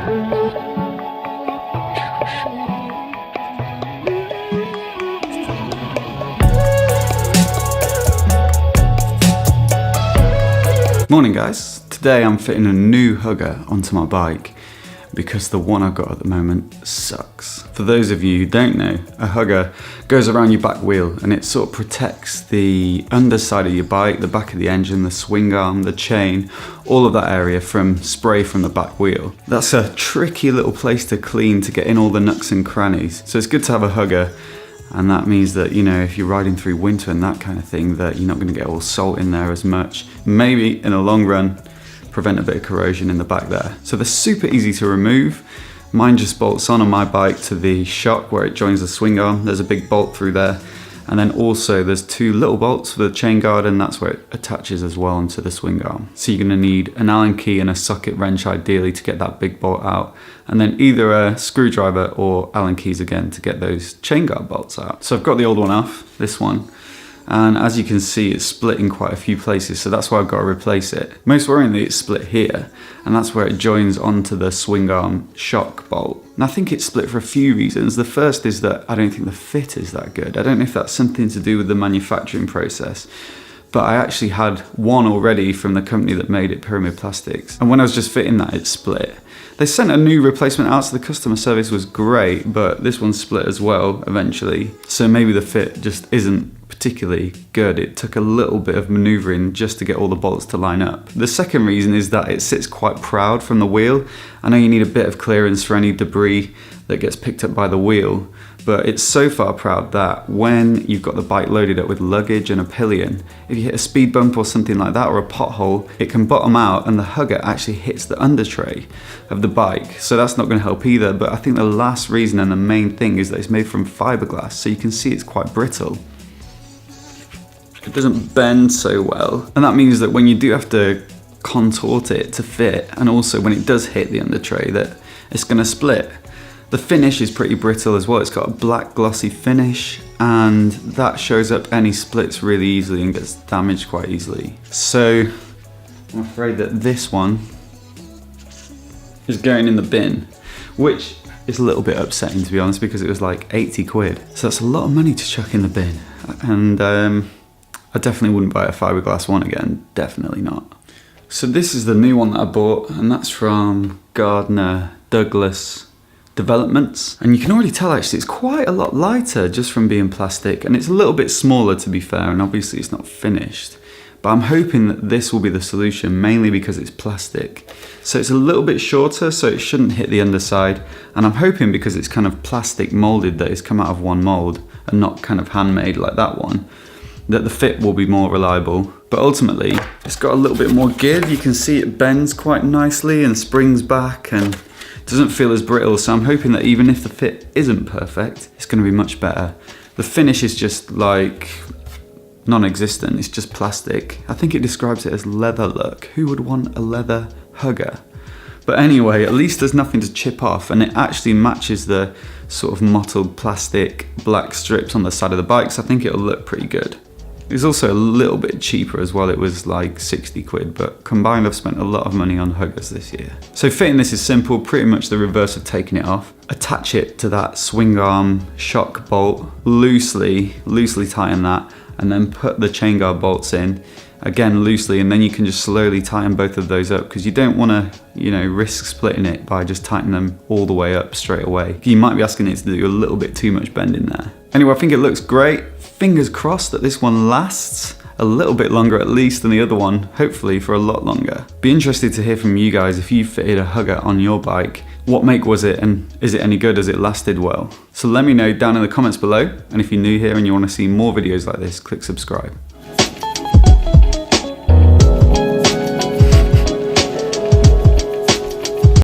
Morning guys, today I'm fitting a new hugger onto my bike because the one I've got at the moment sucks. For those of you who don't know, a hugger goes around your back wheel and it sort of protects the underside of your bike, the back of the engine, the swing arm, the chain, all of that area from spray from the back wheel. That's a tricky little place to clean to get in all the nooks and crannies. So it's good to have a hugger. And that means that, you know, if you're riding through winter and that kind of thing, that you're not going to get all salt in there as much. Maybe in the long run, prevent a bit of corrosion in the back there. So they're super easy to remove. Mine just bolts on my bike to the shock where it joins the swing arm. There's a big bolt through there. And then also there's two little bolts for the chain guard, and that's where it attaches as well onto the swing arm. So you're going to need an Allen key and a socket wrench ideally to get that big bolt out. And then either a screwdriver or Allen keys again to get those chain guard bolts out. So I've got the old one off, this one. And as you can see, it's split in quite a few places, so that's why I've got to replace it. Most worryingly, it's split here, and that's where it joins onto the swing arm shock bolt. And I think it's split for a few reasons. The first is that I don't think the fit is that good. I don't know if that's something to do with the manufacturing process, but I actually had one already from the company that made it, Pyramid Plastics. And when I was just fitting that, it split. They sent a new replacement out, so the customer service was great, but this one split as well eventually. So maybe the fit just isn't particularly good. It took a little bit of maneuvering just to get all the bolts to line up. The second reason is that it sits quite proud from the wheel. I know you need a bit of clearance for any debris that gets picked up by the wheel, but it's so far proud that when you've got the bike loaded up with luggage and a pillion, if you hit a speed bump or something like that or a pothole, it can bottom out and the hugger actually hits the under tray of the bike. So that's not going to help either. But I think the last reason and the main thing is that it's made from fiberglass, so you can see it's quite brittle. It doesn't bend so well, and that means that when you do have to contort it to fit, and also when it does hit the under tray, that it's going to split. The finish is pretty brittle as well. It's got a black glossy finish, and that shows up any splits really easily and gets damaged quite easily. So I'm afraid that this one is going in the bin, which is a little bit upsetting to be honest, because it was like 80 quid. So that's a lot of money to chuck in the bin, and I definitely wouldn't buy a fiberglass one again, definitely not. So this is the new one that I bought, and that's from Gardner Douglas Developments. And you can already tell actually it's quite a lot lighter just from being plastic, and it's a little bit smaller to be fair, and obviously it's not finished. But I'm hoping that this will be the solution, mainly because it's plastic. So it's a little bit shorter, so it shouldn't hit the underside. And I'm hoping because it's kind of plastic molded, that it's come out of one mold and not kind of handmade like that one, that the fit will be more reliable. But ultimately, it's got a little bit more give. You can see it bends quite nicely and springs back and doesn't feel as brittle. So I'm hoping that even if the fit isn't perfect, it's going to be much better. The finish is just like non-existent. It's just plastic. I think it describes it as leather look. Who would want a leather hugger? But anyway, at least there's nothing to chip off, and it actually matches the sort of mottled plastic black strips on the side of the bike, so I think it'll look pretty good. It was also a little bit cheaper as well. It was like 60 quid, but combined I've spent a lot of money on huggers this year. So fitting this is simple, pretty much the reverse of taking it off. Attach it to that swing arm shock bolt, loosely tighten that, and then put the chain guard bolts in, again loosely, and then you can just slowly tighten both of those up, because you don't want to, you know, risk splitting it by just tightening them all the way up straight away. You might be asking it to do a little bit too much bend in there. Anyway, I think it looks great. Fingers crossed that this one lasts a little bit longer at least than the other one, hopefully for a lot longer. Be interested to hear from you guys if you fitted a hugger on your bike. What make was it, and is it any good? Has it lasted well? So let me know down in the comments below, and if you're new here and you want to see more videos like this, click subscribe.